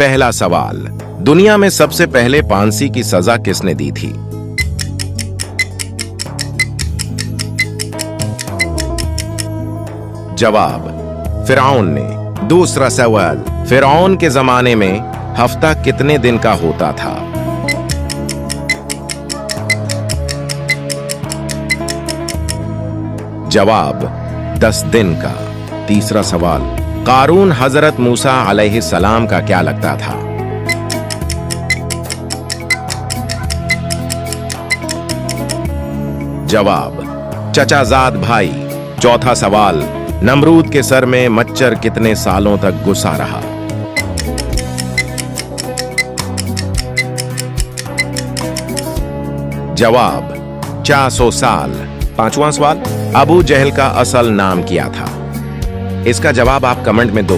पहला सवाल, दुनिया में सबसे पहले फांसी की सजा किसने दी थी? जवाब, फिरौन ने। दूसरा सवाल, फिरौन के जमाने में हफ्ता कितने दिन का होता था? जवाब, 10 दिन का। तीसरा सवाल, कारून हजरत मूसा अलैहिस्सलाम का क्या लगता था? जवाब, चचाजाद भाई। चौथा सवाल, नमरूद के सर में मच्छर कितने सालों तक घुसा रहा? जवाब, 400 साल। पांचवां सवाल, अबू जहल का असल नाम क्या था? इसका जवाब आप कमेंट में दो।